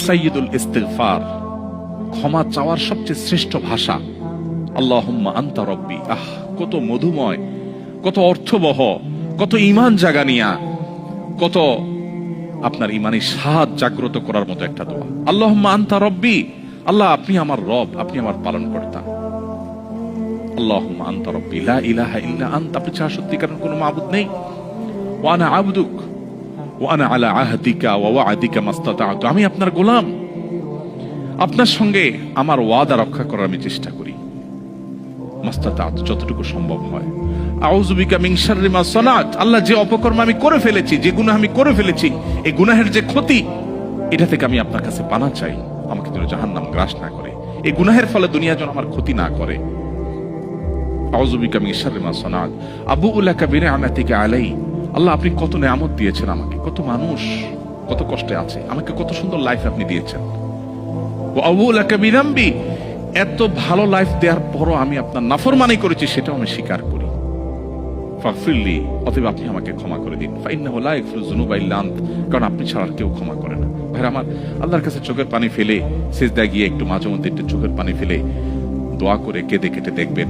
সাইয়্যিদুল ইস্তিগফার, ক্ষমা চাওয়ার সবচেয়ে শ্রেষ্ঠ ভাষা আল্লাহুম্মা আনতা রব্বি। কত মধুময়, কত অর্থবহ, কত ঈমান জাগানিয়া, কত আপনার ঈমানি স্বাদ জাগ্রত করার মতো একটা দোয়া। আল্লাহুম্মা আনতা রব্বি, আল্লাহ আপনি আমার রব, আপনি আমার পালনকর্তা। আল্লাহুম্মা আনতা রব্বি লা ইলাহা ইল্লা আনতা, আপনি ছাড়া সত্যিকারের কোনো মাবুদ নেই। ওয়া আনা আবদুক ওয়া আনা আলা আহদিকা ওয়া ওয়া'দিকা মাস্তাতা'তু, আমি আপনার গোলাম, আপনার সঙ্গে আমার ওয়াদা রক্ষা করার আমি চেষ্টা করি, মাস্তাতা'তু, যতটুকু সম্ভব হয়। আউযু বিকা মিন শাররি মা সানাত, আল্লাহ যে অপকর্ম আমি করে ফেলেছি, যে গুনাহ আমি করে ফেলেছি, এই গুনাহের যে ক্ষতি, এটা থেকে আমি আপনার কাছে পানাহ চাই, আমাকে যেন জাহান্নাম গ্রাস না করে, এই গুনাহের ফলে দুনিয়া যেন আমার ক্ষতি না করে। আউযু বিকা মিন শাররি মা সানাত আবুউ লাকা বিনি'মাতিকা আলাই, আল্লাহ আপনি কত নেয়ামত দিয়েছেন আমাকে, কত মানুষ কত কষ্টে আছে, আমাকে কত সুন্দর লাইফ আপনি দিয়েছেন। ওয়া আবুউ লাকা বিযামবি, এত ভালো লাইফ দেওয়ার পরও আমি আপনার নাফরমানি করেছি, সেটাও আমি স্বীকার করি। ফাগফিরলি, অতএব আপনি আমাকে ক্ষমা করে দিন। ফাইন্নাহু লা ইয়াগফিরু যুনুবা ইল্লা আনত, কারণ আপনি ছাড়া আর কেউ ক্ষমা করে না। ভাইরা আমার, আল্লাহর কাছে চোখের পানি ফেলে সিজদায় গিয়ে একটু মাঝে মধ্যে একটু চোখের পানি ফেলে দোয়া করে কেঁদে কেটে দেখবেন,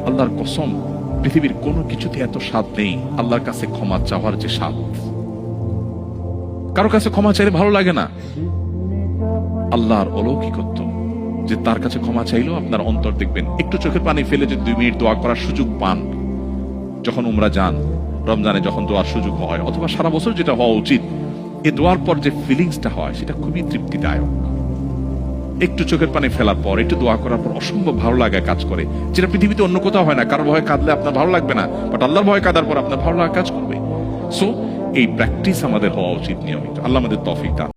আল্লাহর কসম পৃথিবীর কোনো কিছুতে এত স্বাদ নেই আল্লাহর কাছে ক্ষমা চাওয়ার যে স্বাদ। কারো কাছে ক্ষমা চাইলে ভালো লাগে না, আল্লাহর অলৌকিকত্ব যে তার কাছে ক্ষমা চাইলেও আপনার অন্তর দেখবেন একটু চোখের পানি ফেলে যে 2 মিনিট দোয়া করার সুযোগ পান, যখন উমরা যান, রমজানে যখন দোয়ার সুযোগ হয়, অথবা সারা বছর যেটা হওয়া উচিত, এই দোয়ার পর যে ফিলিংসটা হয় সেটা খুবই তৃপ্তিদায়ক। একটু চোখের পানি ফেলার পর, একটু দোয়া করার পর অসম্ভব ভালো লাগা কাজ করে, যেটা পৃথিবীতে অন্য কোথাও হয় না। কারোর ভয়ে কাঁদলে আপনার ভালো লাগবে না, বাট আল্লাহর ভয়ে কাঁদার পর আপনার ভালো লাগা কাজ করবে। সো এই প্র্যাকটিস আমাদের হওয়া উচিত নিয়মিত। আল্লাহ আমাদের তৌফিক দান।